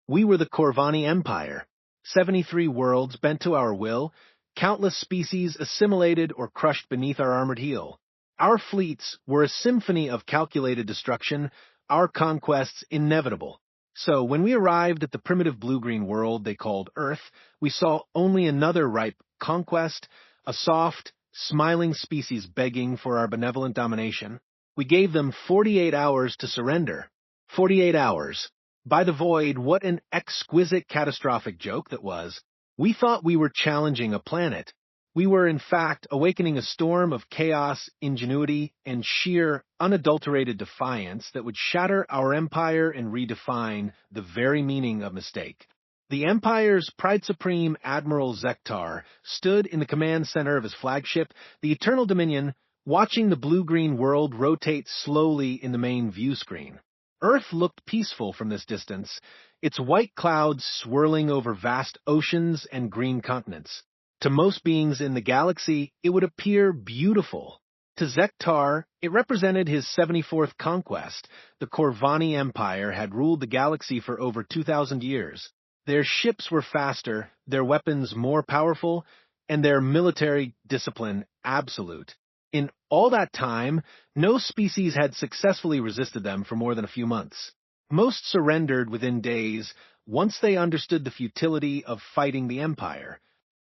We were the Corvani Empire. 73 worlds bent to our will, countless species assimilated or crushed beneath our armored heel. Our fleets were a symphony of calculated destruction, our conquests inevitable. So, when we arrived at the primitive blue-green world they called Earth, we saw only another ripe conquest, a soft, smiling species begging for our benevolent domination. We gave them 48 hours to surrender. 48 hours. By the void, what an exquisite catastrophic joke that was. We thought we were challenging a planet. We were, in fact, awakening a storm of chaos, ingenuity, and sheer, unadulterated defiance that would shatter our empire and redefine the very meaning of mistake. The Empire's Pride Supreme Admiral Zektar stood in the command center of his flagship, the Eternal Dominion, watching the blue-green world rotate slowly in the main view screen. Earth looked peaceful from this distance, its white clouds swirling over vast oceans and green continents. To most beings in the galaxy, it would appear beautiful. To Zektar, it represented his 74th conquest. The Corvani Empire had ruled the galaxy for over 2,000 years. Their ships were faster, their weapons more powerful, and their military discipline absolute. In all that time, no species had successfully resisted them for more than a few months. Most surrendered within days, once they understood the futility of fighting the Empire.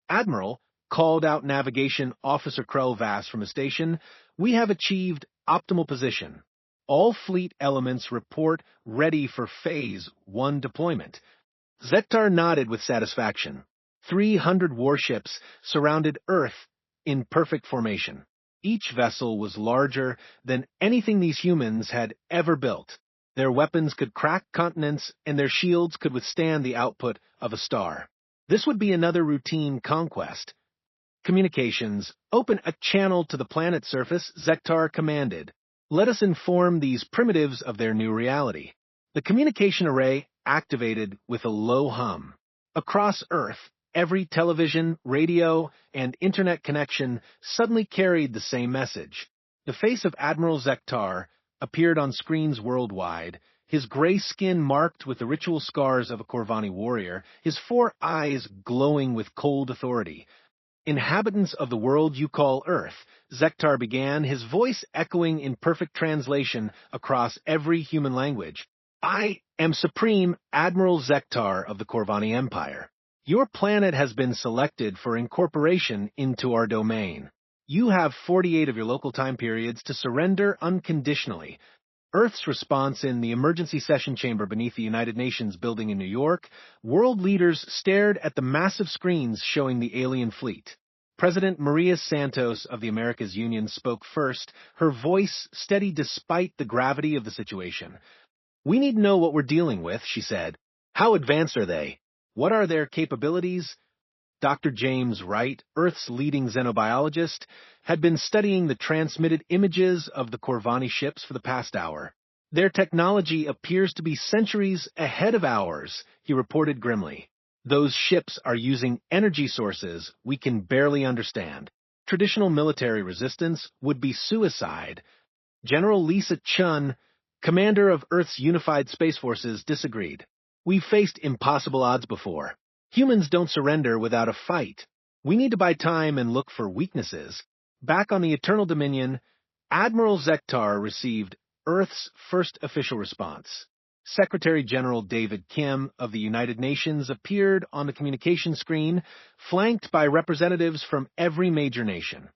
Admiral called out Navigation Officer Krellvass from a station. We have achieved optimal position. All fleet elements report ready for Phase 1 deployment. Zektar nodded with satisfaction. 300 warships surrounded Earth in perfect formation. Each vessel was larger than anything these humans had ever built. Their weapons could crack continents, and their shields could withstand the output of a star. This would be another routine conquest. Communications. Open a channel to the planet's surface, Zektar commanded. Let us inform these primitives of their new reality. The communication array activated with a low hum. Across Earth, every television, radio, and internet connection suddenly carried the same message. The face of Admiral Zektar appeared on screens worldwide, his gray skin marked with the ritual scars of a Corvani warrior, his 4 eyes glowing with cold authority. Inhabitants of the world you call Earth, Zektar began, his voice echoing in perfect translation across every human language. I am Supreme Admiral Zektar of the Corvani Empire. Your planet has been selected for incorporation into our domain. You have 48 of your local time periods to surrender unconditionally. Earth's response in the emergency session chamber beneath the United Nations building in New York, world leaders stared at the massive screens showing the alien fleet. President Maria Santos of the Americas Union spoke first, her voice steady despite the gravity of the situation. We need to know what we're dealing with, she said. How advanced are they? What are their capabilities? Dr. James Wright, Earth's leading xenobiologist, had been studying the transmitted images of the Corvani ships for the past hour. Their technology appears to be centuries ahead of ours, he reported grimly. Those ships are using energy sources we can barely understand. Traditional military resistance would be suicide. General Lisa Chun, commander of Earth's unified space forces, disagreed. We've faced impossible odds before. Humans don't surrender without a fight. We need to buy time and look for weaknesses. Back on the Eternal Dominion, Admiral Zektar received Earth's first official response. Secretary General David Kim of the United Nations appeared on the communication screen, flanked by representatives from every major nation.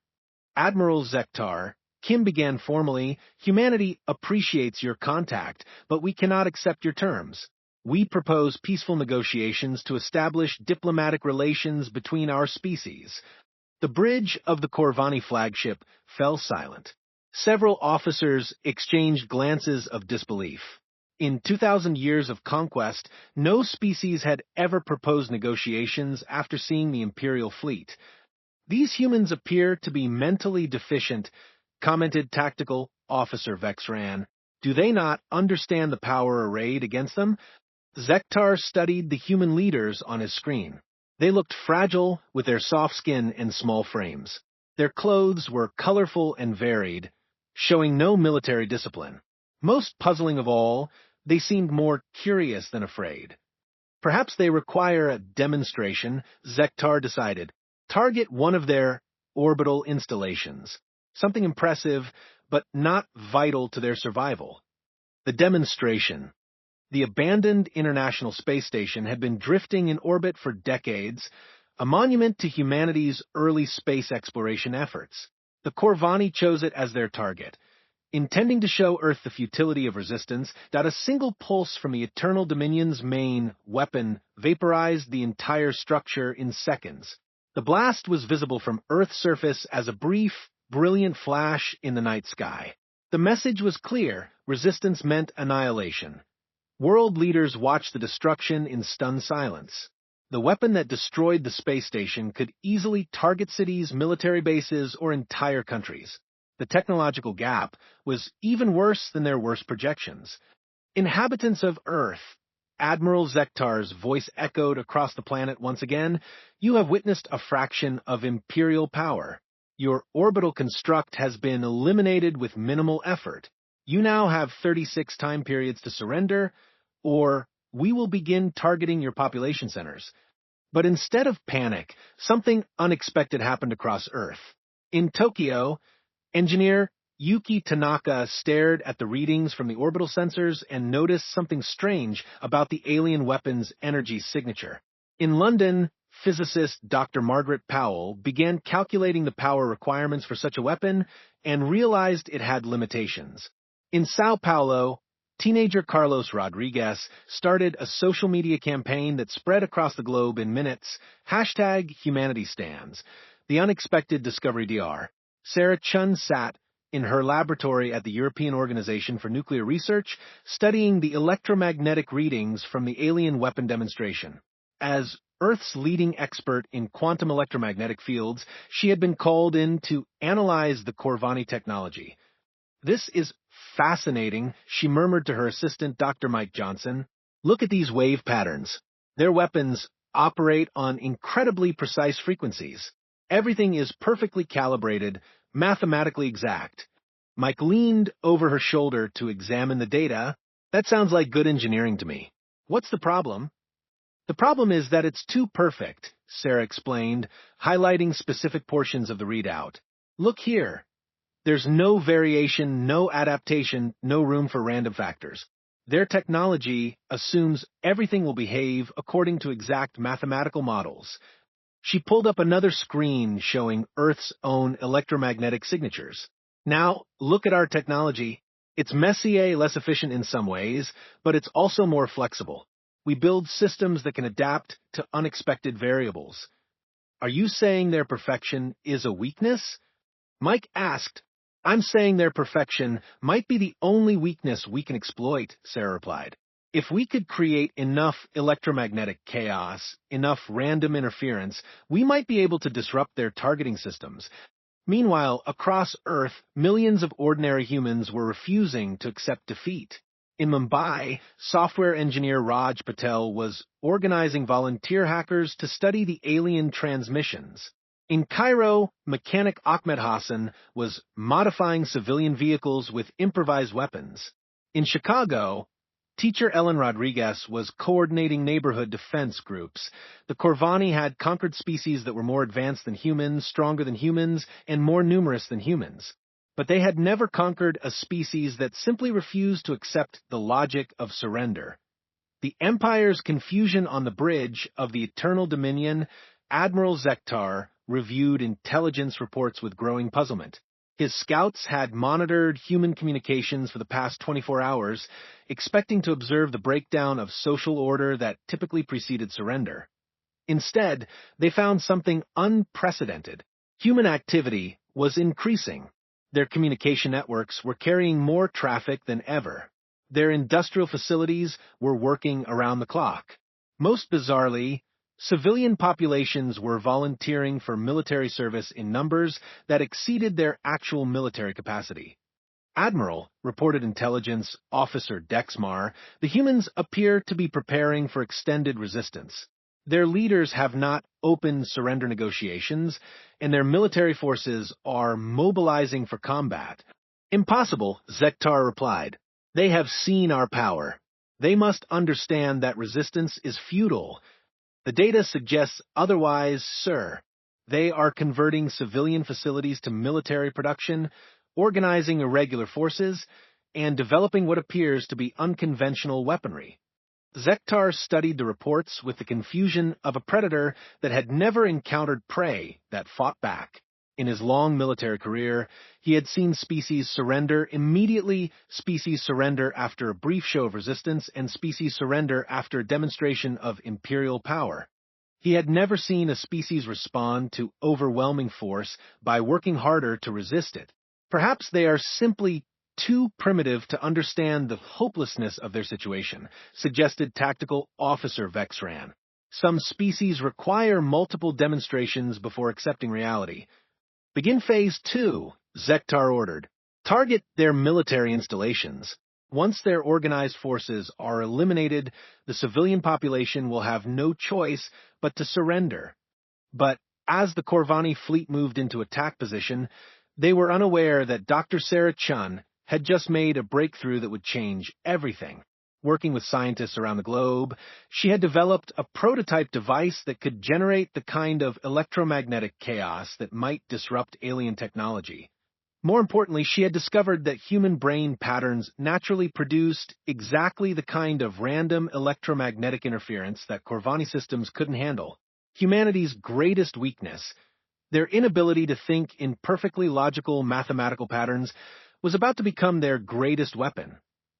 Admiral Zektar, Kim began formally, humanity appreciates your contact, but we cannot accept your terms. We propose peaceful negotiations to establish diplomatic relations between our species. The bridge of the Corvani flagship fell silent. Several officers exchanged glances of disbelief. In 2,000 years of conquest, no species had ever proposed negotiations after seeing the Imperial fleet. These humans appear to be mentally deficient, commented Tactical Officer Vexran. Do they not understand the power arrayed against them? Zektar studied the human leaders on his screen. They looked fragile with their soft skin and small frames. Their clothes were colorful and varied, showing no military discipline. Most puzzling of all, they seemed more curious than afraid. Perhaps they require a demonstration, Zektar decided. Target one of their orbital installations. Something impressive, but not vital to their survival. The demonstration. The abandoned International Space Station had been drifting in orbit for decades, a monument to humanity's early space exploration efforts. The Corvani chose it as their target, intending to show Earth the futility of resistance. That a single pulse from the Eternal Dominion's main weapon vaporized the entire structure in seconds. The blast was visible from Earth's surface as a brief, brilliant flash in the night sky. The message was clear: resistance meant annihilation. World leaders watched the destruction in stunned silence. The weapon that destroyed the space station could easily target cities, military bases, or entire countries. The technological gap was even worse than their worst projections. Inhabitants of Earth, Admiral Zektar's voice echoed across the planet once again, you have witnessed a fraction of Imperial power. Your orbital construct has been eliminated with minimal effort. You now have 36 time periods to surrender, or we will begin targeting your population centers. But instead of panic, something unexpected happened across Earth. In Tokyo, engineer Yuki Tanaka stared at the readings from the orbital sensors and noticed something strange about the alien weapon's energy signature. In London, physicist Dr. Margaret Powell began calculating the power requirements for such a weapon and realized it had limitations. In Sao Paulo, teenager Carlos Rodriguez started a social media campaign that spread across the globe in minutes, #HumanityStands, the unexpected discovery DR. Sarah Chun sat in her laboratory at the European Organization for Nuclear Research, studying the electromagnetic readings from the alien weapon demonstration. As Earth's leading expert in quantum electromagnetic fields, she had been called in to analyze the Corvani technology. This is fascinating, she murmured to her assistant, Dr. Mike Johnson. Look at these wave patterns. Their weapons operate on incredibly precise frequencies. Everything is perfectly calibrated, mathematically exact. Mike leaned over her shoulder to examine the data. That sounds like good engineering to me. What's the problem? The problem is that it's too perfect, Sarah explained, highlighting specific portions of the readout. Look here. There's no variation, no adaptation, no room for random factors. Their technology assumes everything will behave according to exact mathematical models. She pulled up another screen showing Earth's own electromagnetic signatures. Now, look at our technology. It's messier, less efficient in some ways, but it's also more flexible. We build systems that can adapt to unexpected variables. Are you saying their perfection is a weakness? Mike asked. I'm saying their perfection might be the only weakness we can exploit, Sarah replied. If we could create enough electromagnetic chaos, enough random interference, we might be able to disrupt their targeting systems. Meanwhile, across Earth, millions of ordinary humans were refusing to accept defeat. In Mumbai, software engineer Raj Patel was organizing volunteer hackers to study the alien transmissions. In Cairo, mechanic Ahmed Hassan was modifying civilian vehicles with improvised weapons. In Chicago, teacher Ellen Rodriguez was coordinating neighborhood defense groups. The Corvani had conquered species that were more advanced than humans, stronger than humans, and more numerous than humans. But they had never conquered a species that simply refused to accept the logic of surrender. The Empire's confusion on the bridge of the Eternal Dominion, Admiral Zektar reviewed intelligence reports with growing puzzlement. His scouts had monitored human communications for the past 24 hours, expecting to observe the breakdown of social order that typically preceded surrender. Instead, they found something unprecedented. Human activity was increasing. Their communication networks were carrying more traffic than ever. Their industrial facilities were working around the clock. Most bizarrely, civilian populations were volunteering for military service in numbers that exceeded their actual military capacity. Admiral, reported intelligence officer Dexmar, the humans appear to be preparing for extended resistance. Their leaders have not opened surrender negotiations, and their military forces are mobilizing for combat. Impossible, Zektar replied. They have seen our power. They must understand that resistance is futile. The data suggests otherwise, sir. They are converting civilian facilities to military production, organizing irregular forces, and developing what appears to be unconventional weaponry. Zektar studied the reports with the confusion of a predator that had never encountered prey that fought back. In his long military career, he had seen species surrender immediately, species surrender after a brief show of resistance, and species surrender after a demonstration of imperial power. He had never seen a species respond to overwhelming force by working harder to resist it. Perhaps they are simply too primitive to understand the hopelessness of their situation, suggested Tactical Officer Vexran. Some species require multiple demonstrations before accepting reality. Begin Phase 2, Zektar ordered. Target their military installations. Once their organized forces are eliminated, the civilian population will have no choice but to surrender. But as the Corvani fleet moved into attack position, they were unaware that Dr. Sarah Chun had just made a breakthrough that would change everything. Working with scientists around the globe, she had developed a prototype device that could generate the kind of electromagnetic chaos that might disrupt alien technology. More importantly, she had discovered that human brain patterns naturally produced exactly the kind of random electromagnetic interference that Corvani systems couldn't handle. Humanity's greatest weakness, their inability to think in perfectly logical mathematical patterns, was about to become their greatest weapon.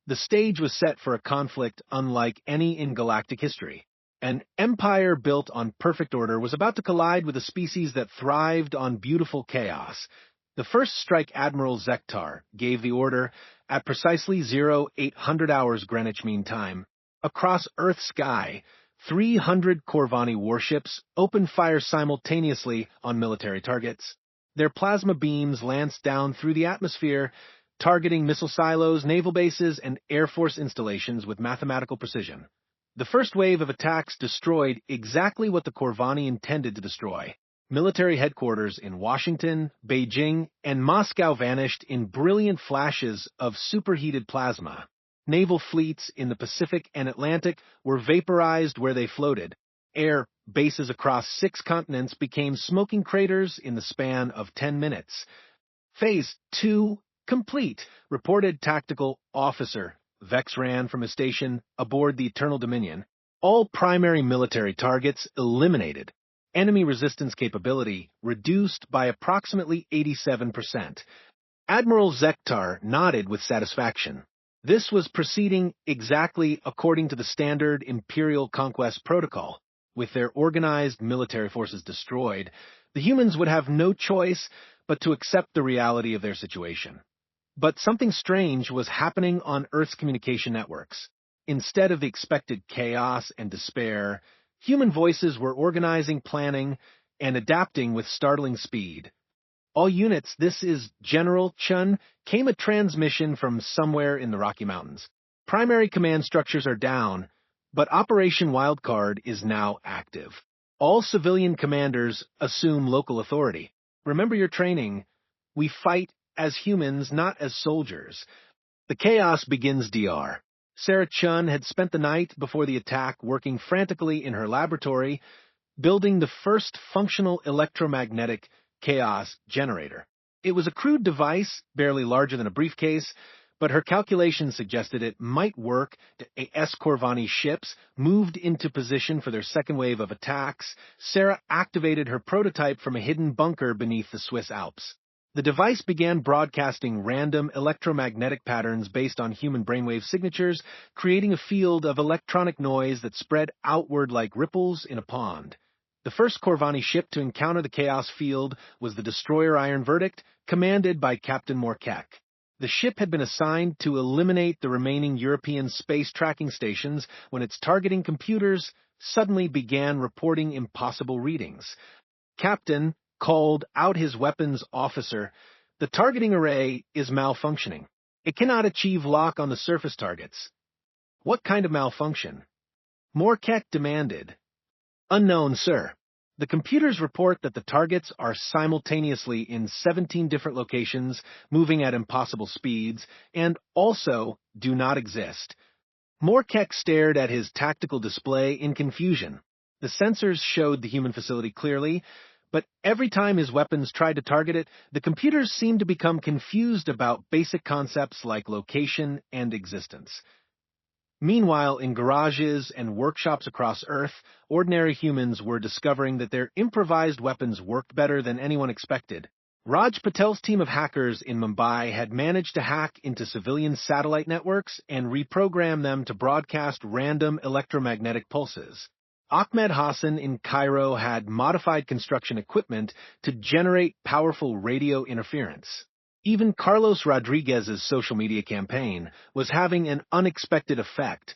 The stage was set for a conflict unlike any in galactic history. An empire built on perfect order was about to collide with a species that thrived on beautiful chaos. The first strike Admiral Zektar gave the order at precisely 0800 hours Greenwich Mean Time. Across Earth's sky, 300 Corvani warships opened fire simultaneously on military targets. Their plasma beams lanced down through the atmosphere, targeting missile silos, naval bases, and Air Force installations with mathematical precision. The first wave of attacks destroyed exactly what the Corvani intended to destroy. Military headquarters in Washington, Beijing, and Moscow vanished in brilliant flashes of superheated plasma. Naval fleets in the Pacific and Atlantic were vaporized where they floated. Air bases across 6 continents became smoking craters in the span of 10 minutes. Phase 2 complete, reported Tactical Officer Vexran from his station aboard the Eternal Dominion. All primary military targets eliminated. Enemy resistance capability reduced by approximately 87%. Admiral Zektar nodded with satisfaction. This was proceeding exactly according to the standard Imperial Conquest Protocol. With their organized military forces destroyed, the humans would have no choice but to accept the reality of their situation. But something strange was happening on Earth's communication networks. Instead of the expected chaos and despair, human voices were organizing, planning, and adapting with startling speed. All units, this is General Chun, came a transmission from somewhere in the Rocky Mountains. Primary command structures are down, but Operation Wildcard is now active. All civilian commanders assume local authority. Remember your training. We fight as humans, not as soldiers. The chaos begins, Dr. Sarah Chun had spent the night before the attack working frantically in her laboratory, building the first functional electromagnetic chaos generator. It was a crude device, barely larger than a briefcase, but her calculations suggested it might work as Corvani ships moved into position for their second wave of attacks. Sarah activated her prototype from a hidden bunker beneath the Swiss Alps. The device began broadcasting random electromagnetic patterns based on human brainwave signatures, creating a field of electronic noise that spread outward like ripples in a pond. The first Corvani ship to encounter the chaos field was the destroyer Iron Verdict, commanded by Captain Morkek. The ship had been assigned to eliminate the remaining European space tracking stations when its targeting computers suddenly began reporting impossible readings. Captain called out his weapons officer. The targeting array is malfunctioning. It cannot achieve lock on the surface targets. What kind of malfunction? Morkek demanded. Unknown, sir. The computers report that the targets are simultaneously in 17 different locations, moving at impossible speeds, and also do not exist. Morkek stared at his tactical display in confusion. The sensors showed the human facility clearly, but every time his weapons tried to target it, the computers seemed to become confused about basic concepts like location and existence. Meanwhile, in garages and workshops across Earth, ordinary humans were discovering that their improvised weapons worked better than anyone expected. Raj Patel's team of hackers in Mumbai had managed to hack into civilian satellite networks and reprogram them to broadcast random electromagnetic pulses. Ahmed Hassan in Cairo had modified construction equipment to generate powerful radio interference. Even Carlos Rodriguez's social media campaign was having an unexpected effect.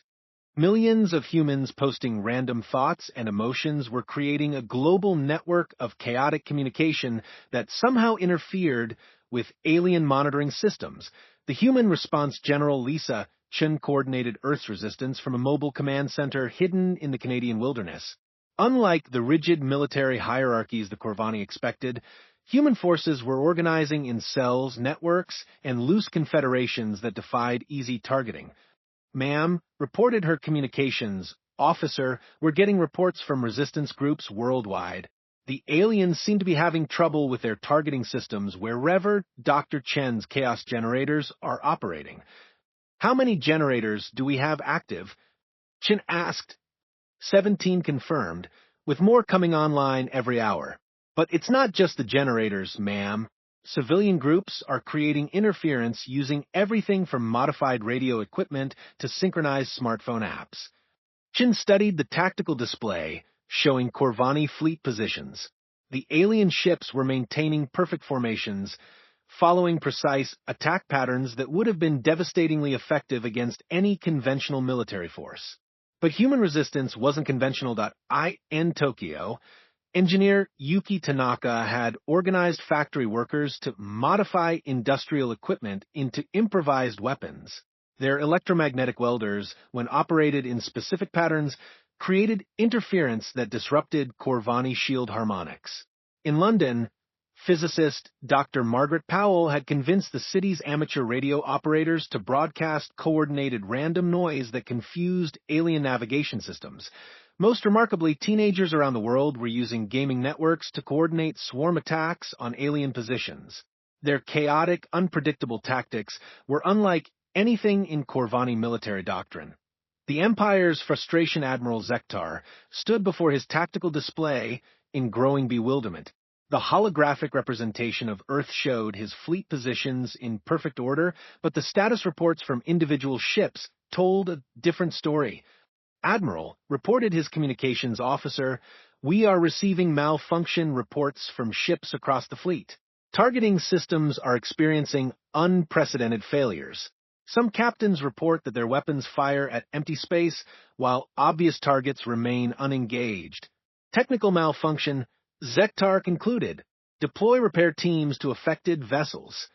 Millions of humans posting random thoughts and emotions were creating a global network of chaotic communication that somehow interfered with alien monitoring systems. The Human Response General Lisa Chen coordinated Earth's resistance from a mobile command center hidden in the Canadian wilderness. Unlike the rigid military hierarchies the Corvani expected, human forces were organizing in cells, networks, and loose confederations that defied easy targeting. Ma'am reported her communications. Officer, we're getting reports from resistance groups worldwide. The aliens seem to be having trouble with their targeting systems wherever Dr. Chen's chaos generators are operating. How many generators do we have active? Chen asked. 17 confirmed, with more coming online every hour. But it's not just the generators, ma'am. Civilian groups are creating interference using everything from modified radio equipment to synchronized smartphone apps. Chin studied the tactical display, showing Corvani fleet positions. The alien ships were maintaining perfect formations, following precise attack patterns that would have been devastatingly effective against any conventional military force. But human resistance wasn't conventional. In Tokyo, engineer Yuki Tanaka had organized factory workers to modify industrial equipment into improvised weapons. Their electromagnetic welders, when operated in specific patterns, created interference that disrupted Corvani shield harmonics. In London, physicist Dr. Margaret Powell had convinced the city's amateur radio operators to broadcast coordinated random noise that confused alien navigation systems. Most remarkably, teenagers around the world were using gaming networks to coordinate swarm attacks on alien positions. Their chaotic, unpredictable tactics were unlike anything in Corvani military doctrine. The Empire's frustration Admiral Zektar stood before his tactical display in growing bewilderment. The holographic representation of Earth showed his fleet positions in perfect order, but the status reports from individual ships told a different story. Admiral reported his communications officer, "We are receiving malfunction reports from ships across the fleet. Targeting systems are experiencing unprecedented failures. Some captains report that their weapons fire at empty space, while obvious targets remain unengaged. Technical malfunction," Zektar concluded. "Deploy repair teams to affected vessels."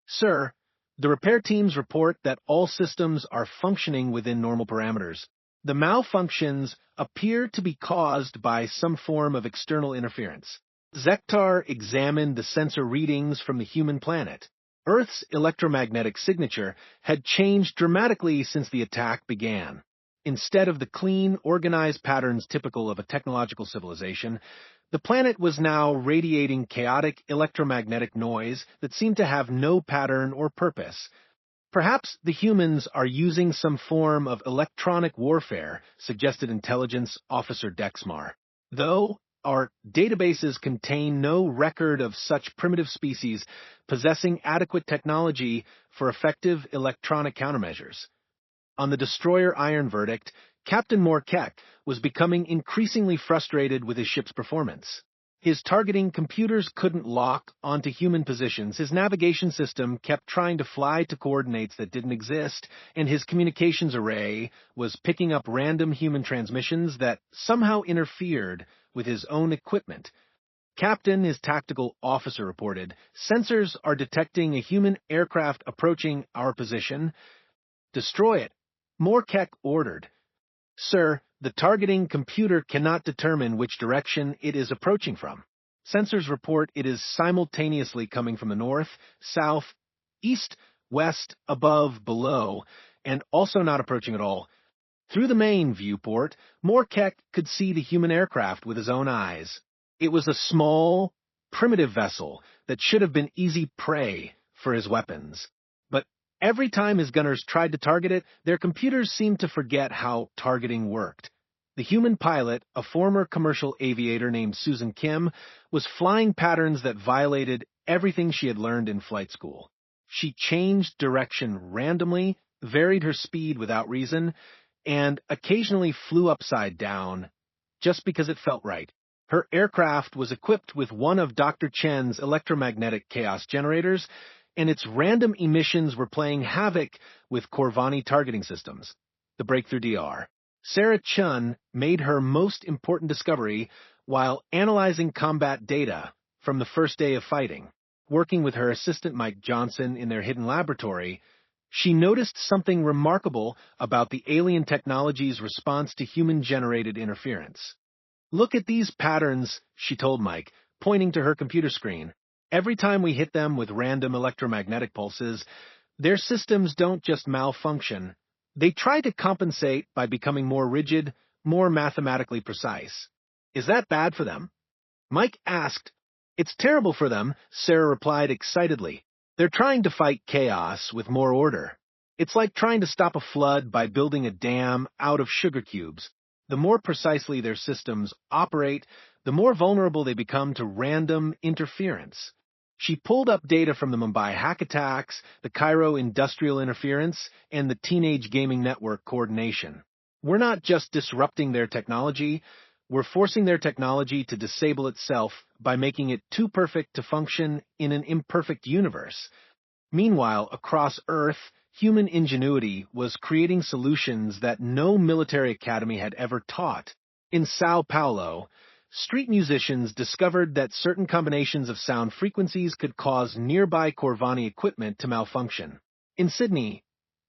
"Sir, the repair teams report that all systems are functioning within normal parameters. The malfunctions appear to be caused by some form of external interference." Zektar examined the sensor readings from the human planet. Earth's electromagnetic signature had changed dramatically since the attack began. Instead of the clean, organized patterns typical of a technological civilization, the planet was now radiating chaotic electromagnetic noise that seemed to have no pattern or purpose. "Perhaps the humans are using some form of electronic warfare," suggested Intelligence Officer Dexmar. "Though our databases contain no record of such primitive species possessing adequate technology for effective electronic countermeasures." On the destroyer Iron Verdict, Captain Morkek was becoming increasingly frustrated with his ship's performance. His targeting computers couldn't lock onto human positions, his navigation system kept trying to fly to coordinates that didn't exist, and his communications array was picking up random human transmissions that somehow interfered with his own equipment. "Captain," his tactical officer reported, "sensors are detecting a human aircraft approaching our position." "Destroy it," Morkek ordered. "Sir, the targeting computer cannot determine which direction it is approaching from. Sensors report it is simultaneously coming from the north, south, east, west, above, below, and also not approaching at all. Through the main viewport, Morkek could see the human aircraft with his own eyes. It was a small, primitive vessel that should have been easy prey for his weapons. But every time his gunners tried to target it, their computers seemed to forget how targeting worked. The human pilot, a former commercial aviator named Susan Kim, was flying patterns that violated everything she had learned in flight school. She changed direction randomly, varied her speed without reason, and occasionally flew upside down just because it felt right. Her aircraft was equipped with one of Dr. Chen's electromagnetic chaos generators, and its random emissions were playing havoc with Corvani targeting systems. The Breakthrough DR. Sarah Chun made her most important discovery while analyzing combat data from the first day of fighting. Working with her assistant Mike Johnson in their hidden laboratory, she noticed something remarkable about the alien technology's response to human-generated interference. "Look at these patterns," she told Mike, pointing to her computer screen. "Every time we hit them with random electromagnetic pulses, their systems don't just malfunction. They try to compensate by becoming more rigid, more mathematically precise. Is that bad for them?" Mike asked. "It's terrible for them," Sarah replied excitedly. "They're trying to fight chaos with more order. It's like trying to stop a flood by building a dam out of sugar cubes. The more precisely their systems operate, the more vulnerable they become to random interference." She pulled up data from the Mumbai hack attacks, the Cairo industrial interference, and the Teenage Gaming Network coordination. "We're not just disrupting their technology, we're forcing their technology to disable itself by making it too perfect to function in an imperfect universe." Meanwhile, across Earth, human ingenuity was creating solutions that no military academy had ever taught. In Sao Paulo, street musicians discovered that certain combinations of sound frequencies could cause nearby Corvani equipment to malfunction. In Sydney,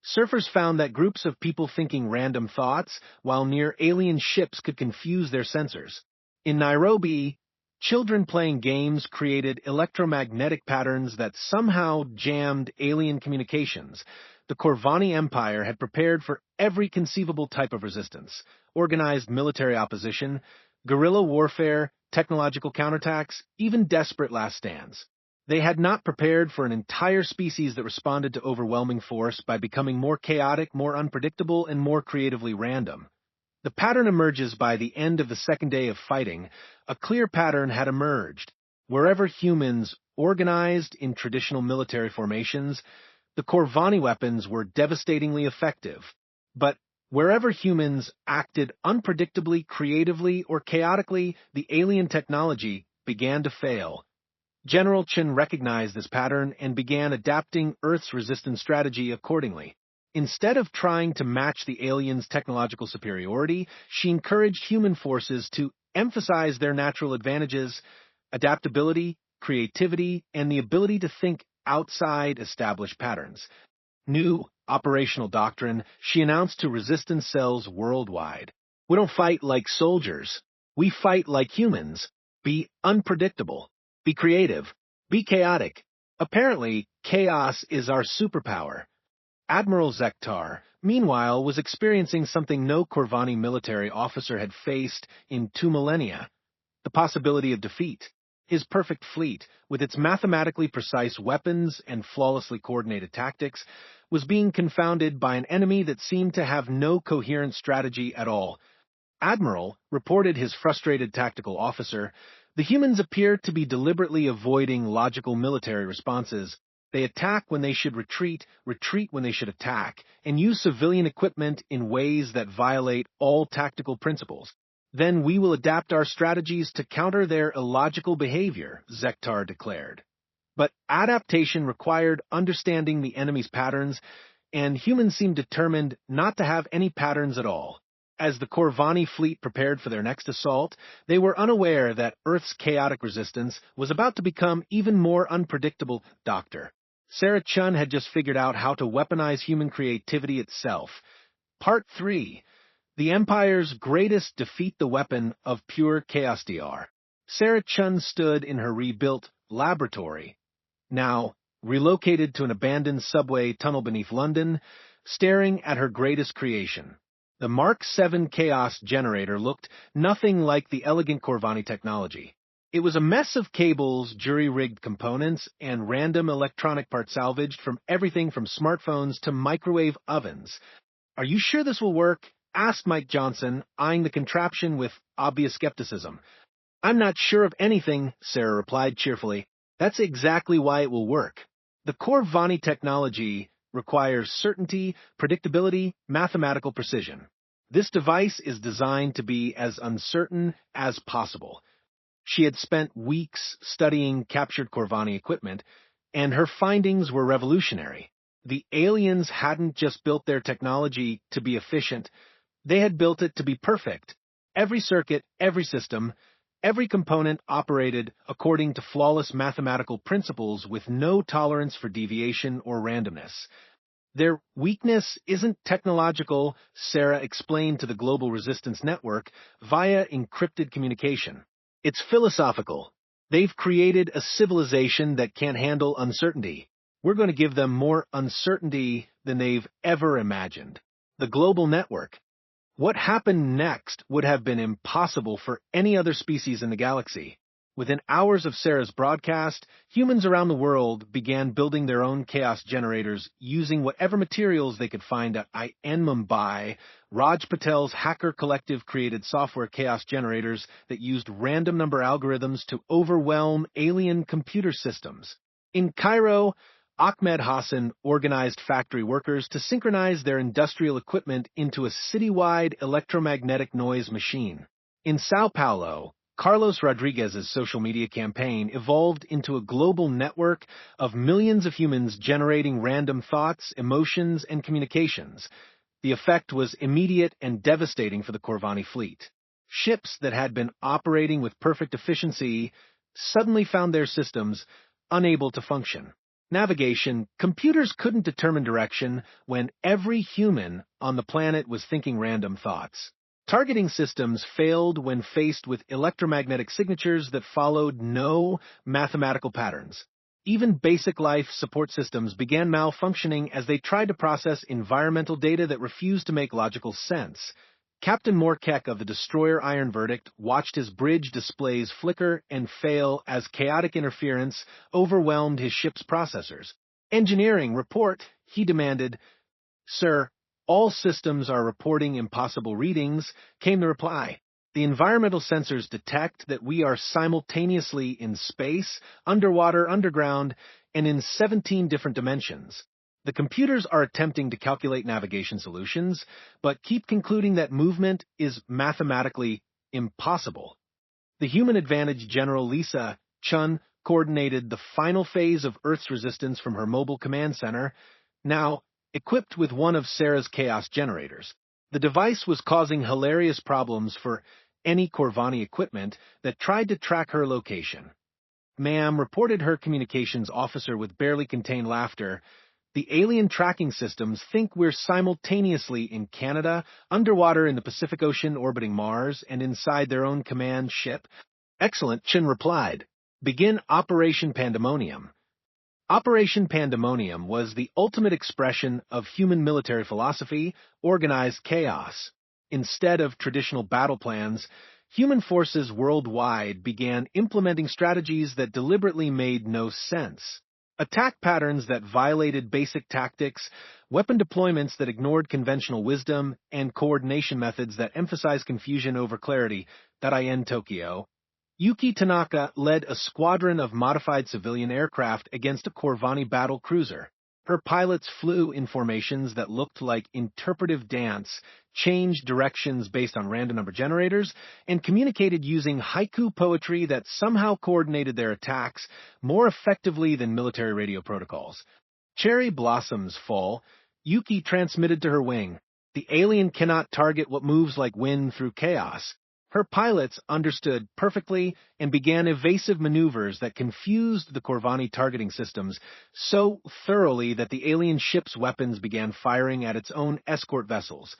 surfers found that groups of people thinking random thoughts while near alien ships could confuse their sensors. In Nairobi, children playing games created electromagnetic patterns that somehow jammed alien communications. The Corvani Empire had prepared for every conceivable type of resistance: organized military opposition, guerrilla warfare, technological counterattacks, even desperate last stands. They had not prepared for an entire species that responded to overwhelming force by becoming more chaotic, more unpredictable, and more creatively random. The pattern emerges by the end of the second day of fighting. A clear pattern had emerged. Wherever humans organized in traditional military formations, the Corvani weapons were devastatingly effective. But wherever humans acted unpredictably, creatively, or chaotically, the alien technology began to fail. General Chen recognized this pattern and began adapting Earth's resistance strategy accordingly. Instead of trying to match the aliens' technological superiority, she encouraged human forces to emphasize their natural advantages: adaptability, creativity, and the ability to think outside established patterns. New operational doctrine she announced to resistance cells worldwide. "We don't fight like soldiers. We fight like humans. Be unpredictable. Be creative. Be chaotic. Apparently, chaos is our superpower." Admiral Zektar, meanwhile, was experiencing something no Corvani military officer had faced in 2 millennia: the possibility of defeat. His perfect fleet, with its mathematically precise weapons and flawlessly coordinated tactics, was being confounded by an enemy that seemed to have no coherent strategy at all. Admiral reported his frustrated tactical officer, "The humans appear to be deliberately avoiding logical military responses. They attack when they should retreat, retreat when they should attack, and use civilian equipment in ways that violate all tactical principles. Then we will adapt our strategies to counter their illogical behavior," Zektar declared. But adaptation required understanding the enemy's patterns, and humans seemed determined not to have any patterns at all. As the Corvani fleet prepared for their next assault, they were unaware that Earth's chaotic resistance was about to become even more unpredictable. Dr. Sarah Chun had just figured out how to weaponize human creativity itself. Part 3. The Empire's Greatest Defeat the Weapon of Pure Chaos DR. Sarah Chun stood in her rebuilt laboratory, now relocated to an abandoned subway tunnel beneath London, staring at her greatest creation. The Mark VII Chaos generator looked nothing like the elegant Corvani technology. It was a mess of cables, jury-rigged components, and random electronic parts salvaged from everything from smartphones to microwave ovens. "Are you sure this will work?" asked Mike Johnson, eyeing the contraption with obvious skepticism. "I'm not sure of anything," Sarah replied cheerfully. "That's exactly why it will work. The Corvani technology requires certainty, predictability, mathematical precision. This device is designed to be as uncertain as possible." She had spent weeks studying captured Corvani equipment, and her findings were revolutionary. The aliens hadn't just built their technology to be efficient, they had built it to be perfect. Every circuit, every system, every component operated according to flawless mathematical principles with no tolerance for deviation or randomness. "Their weakness isn't technological," Sarah explained to the Global Resistance Network via encrypted communication. "It's philosophical. They've created a civilization that can't handle uncertainty. We're going to give them more uncertainty than they've ever imagined." The global network. What happened next would have been impossible for any other species in the galaxy. Within hours of Sarah's broadcast, humans around the world began building their own chaos generators using whatever materials they could find at in Mumbai. Raj Patel's hacker collective created software chaos generators that used random number algorithms to overwhelm alien computer systems. In Cairo, Ahmed Hassan organized factory workers to synchronize their industrial equipment into a citywide electromagnetic noise machine. In Sao Paulo, Carlos Rodriguez's social media campaign evolved into a global network of millions of humans generating random thoughts, emotions, and communications. The effect was immediate and devastating for the Corvani fleet. Ships that had been operating with perfect efficiency suddenly found their systems unable to function. Navigation, computers couldn't determine direction when every human on the planet was thinking random thoughts. Targeting systems failed when faced with electromagnetic signatures that followed no mathematical patterns. Even basic life support systems began malfunctioning as they tried to process environmental data that refused to make logical sense. Captain Morkek of the destroyer Iron Verdict watched his bridge displays flicker and fail as chaotic interference overwhelmed his ship's processors. "Engineering, report," he demanded. "Sir, all systems are reporting impossible readings," came the reply. "The environmental sensors detect that we are simultaneously in space, underwater, underground, and in 17 different dimensions. The computers are attempting to calculate navigation solutions, but keep concluding that movement is mathematically impossible." The Human Advantage General Lisa Chun coordinated the final phase of Earth's resistance from her mobile command center. Now, equipped with one of Sarah's chaos generators, the device was causing hilarious problems for any Corvani equipment that tried to track her location. "Ma'am," reported her communications officer with barely contained laughter, "the alien tracking systems think we're simultaneously in Canada, underwater in the Pacific Ocean orbiting Mars, and inside their own command ship." "Excellent," Chin replied. "Begin Operation Pandemonium." Operation Pandemonium was the ultimate expression of human military philosophy, organized chaos. Instead of traditional battle plans, human forces worldwide began implementing strategies that deliberately made no sense. Attack patterns that violated basic tactics, weapon deployments that ignored conventional wisdom, and coordination methods that emphasized confusion over clarity. In Tokyo, Yuki Tanaka led a squadron of modified civilian aircraft against a Corvani battle cruiser. Her pilots flew in formations that looked like interpretive dance, changed directions based on random number generators, and communicated using haiku poetry that somehow coordinated their attacks more effectively than military radio protocols. Cherry blossoms fall. Yuki transmitted to her wing. "The alien cannot target what moves like wind through chaos." Her pilots understood perfectly and began evasive maneuvers that confused the Corvani targeting systems so thoroughly that the alien ship's weapons began firing at its own escort vessels.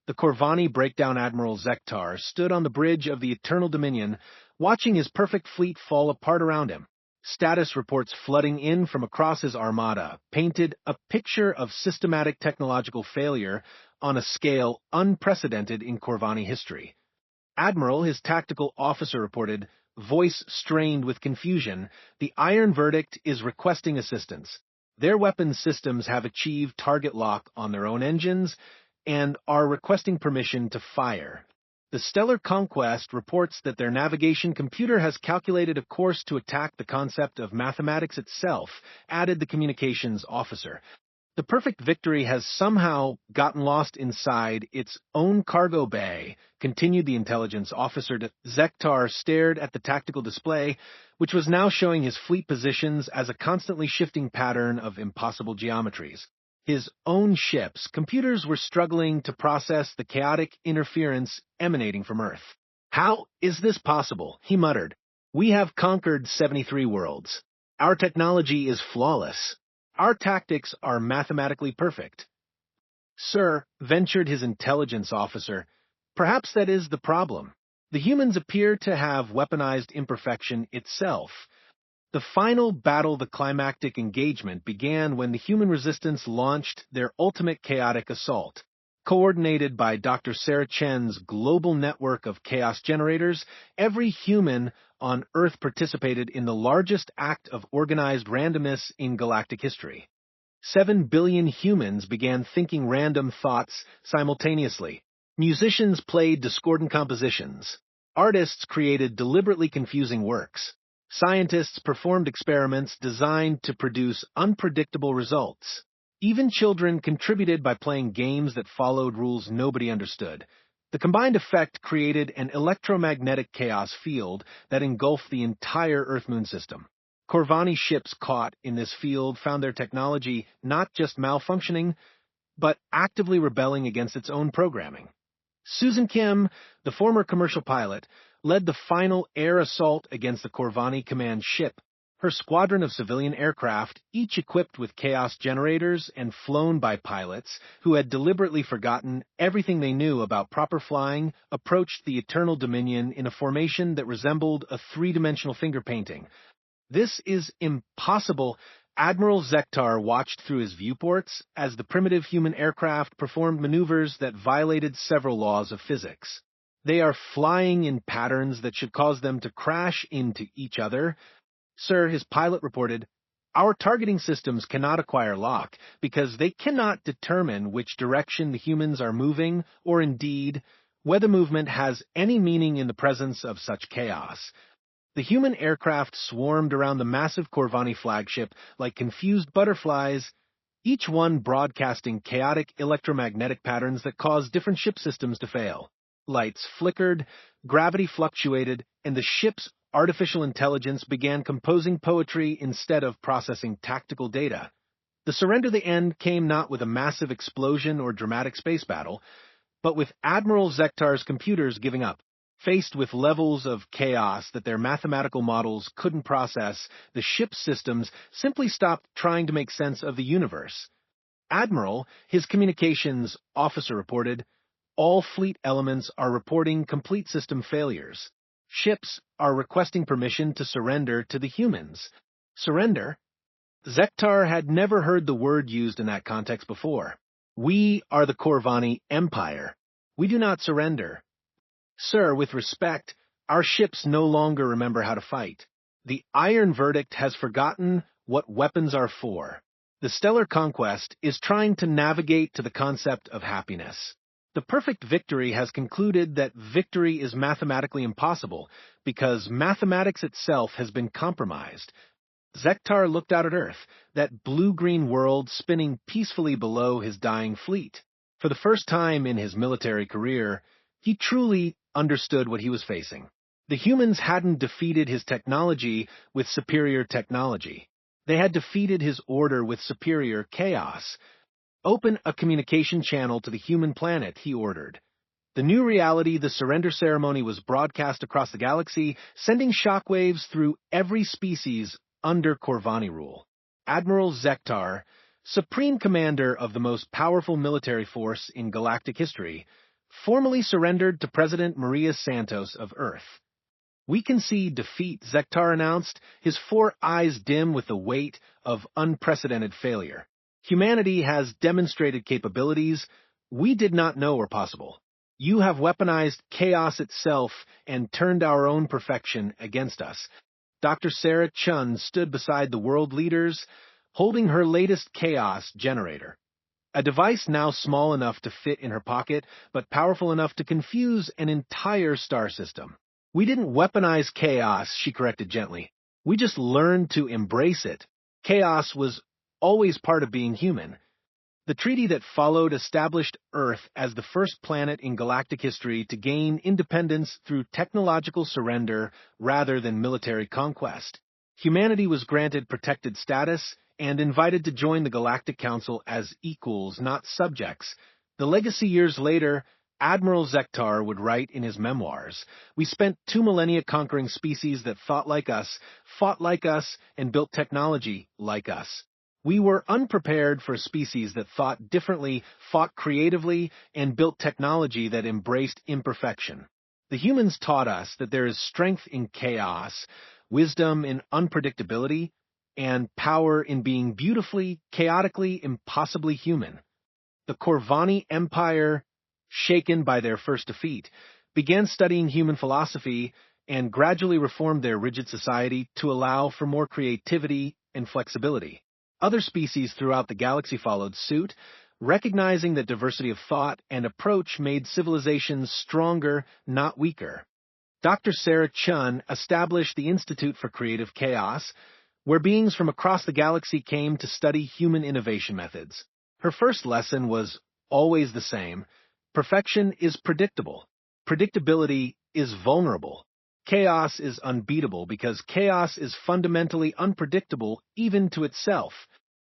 The Corvani breakdown Admiral Zektar stood on the bridge of the Eternal Dominion, watching his perfect fleet fall apart around him. Status reports flooding in from across his armada painted a picture of systematic technological failure on a scale unprecedented in Corvani history. Admiral, his tactical officer, reported, voice strained with confusion, the Iron Verdict is requesting assistance. Their weapons systems have achieved target lock on their own engines and are requesting permission to fire. The Stellar Conquest reports that their navigation computer has calculated a course to attack the concept of mathematics itself, added the communications officer. The perfect victory has somehow gotten lost inside its own cargo bay, continued the intelligence officer. Zektar stared at the tactical display, which was now showing his fleet positions as a constantly shifting pattern of impossible geometries. His own ship's computers were struggling to process the chaotic interference emanating from Earth. How is this possible? He muttered. We have conquered 73 worlds. Our technology is flawless. Our tactics are mathematically perfect. Sir, ventured his intelligence officer, perhaps that is the problem. The humans appear to have weaponized imperfection itself. The final battle, the climactic engagement, began when the human resistance launched their ultimate chaotic assault. Coordinated by Dr. Sarah Chen's global network of chaos generators, every human on Earth participated in the largest act of organized randomness in galactic history. 7 billion humans began thinking random thoughts simultaneously. Musicians played discordant compositions. Artists created deliberately confusing works. Scientists performed experiments designed to produce unpredictable results. Even children contributed by playing games that followed rules nobody understood. The combined effect created an electromagnetic chaos field that engulfed the entire Earth-Moon system. Corvani ships caught in this field found their technology not just malfunctioning, but actively rebelling against its own programming. Susan Kim, the former commercial pilot, led the final air assault against the Corvani command ship. Her squadron of civilian aircraft, each equipped with chaos generators and flown by pilots who had deliberately forgotten everything they knew about proper flying, approached the Eternal Dominion in a formation that resembled a three-dimensional finger painting. This is impossible. Admiral Zektar watched through his viewports as the primitive human aircraft performed maneuvers that violated several laws of physics. They are flying in patterns that should cause them to crash into each other. Sir, his pilot reported, our targeting systems cannot acquire lock because they cannot determine which direction the humans are moving or indeed whether movement has any meaning in the presence of such chaos. The human aircraft swarmed around the massive Corvani flagship like confused butterflies, each one broadcasting chaotic electromagnetic patterns that caused different ship systems to fail. Lights flickered, gravity fluctuated, and the ship's artificial intelligence began composing poetry instead of processing tactical data. The surrender at the end came not with a massive explosion or dramatic space battle, but with Admiral Zektar's computers giving up. Faced with levels of chaos that their mathematical models couldn't process, the ship's systems simply stopped trying to make sense of the universe. Admiral, his communications officer, reported, all fleet elements are reporting complete system failures. Ships are requesting permission to surrender to the humans. Surrender? Zektar had never heard the word used in that context before. We are the Corvani Empire. We do not surrender. Sir, with respect, our ships no longer remember how to fight. The Iron Verdict has forgotten what weapons are for. The Stellar Conquest is trying to navigate to the concept of happiness. The perfect victory has concluded that victory is mathematically impossible because mathematics itself has been compromised. Zektar looked out at Earth, that blue-green world spinning peacefully below his dying fleet. For the first time in his military career, he truly understood what he was facing. The humans hadn't defeated his technology with superior technology. They had defeated his order with superior chaos. Open a communication channel to the human planet, he ordered. The new reality, the surrender ceremony, was broadcast across the galaxy, sending shockwaves through every species under Corvani rule. Admiral Zektar, supreme commander of the most powerful military force in galactic history, formally surrendered to President Maria Santos of Earth. We concede defeat, Zektar announced, his 4 eyes dim with the weight of unprecedented failure. Humanity has demonstrated capabilities, we did not know were possible. You have weaponized chaos itself and turned our own perfection against us. Dr. Sarah Chun stood beside the world leaders, holding her latest chaos generator. A device now small enough to fit in her pocket, but powerful enough to confuse an entire star system. We didn't weaponize chaos, she corrected gently. We just learned to embrace it. Chaos was always part of being human. The treaty that followed established Earth as the first planet in galactic history to gain independence through technological surrender rather than military conquest. Humanity was granted protected status and invited to join the Galactic Council as equals, not subjects. The legacy years later, Admiral Zektar would write in his memoirs, "We spent 2 millennia conquering species that thought like us, fought like us, and built technology like us. We were unprepared for a species that thought differently, fought creatively, and built technology that embraced imperfection. The humans taught us that there is strength in chaos, wisdom in unpredictability, and power in being beautifully, chaotically, impossibly human." The Corvani Empire, shaken by their first defeat, began studying human philosophy and gradually reformed their rigid society to allow for more creativity and flexibility. Other species throughout the galaxy followed suit, recognizing that diversity of thought and approach made civilizations stronger, not weaker. Dr. Sarah Chun established the Institute for Creative Chaos, where beings from across the galaxy came to study human innovation methods. Her first lesson was always the same: perfection is predictable. Predictability is vulnerable. Chaos is unbeatable because chaos is fundamentally unpredictable even to itself.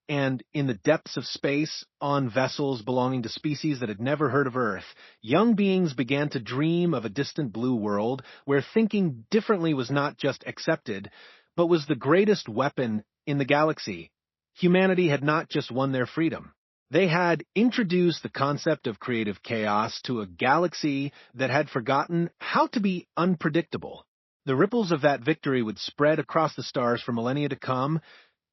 And in the depths of space, on vessels belonging to species that had never heard of Earth, young beings began to dream of a distant blue world where thinking differently was not just accepted, but was the greatest weapon in the galaxy. Humanity had not just won their freedom. They had introduced the concept of creative chaos to a galaxy that had forgotten how to be unpredictable. The ripples of that victory would spread across the stars for millennia to come,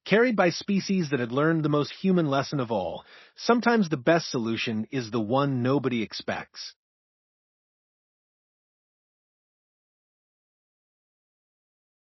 carried by species that had learned the most human lesson of all. Sometimes the best solution is the one nobody expects.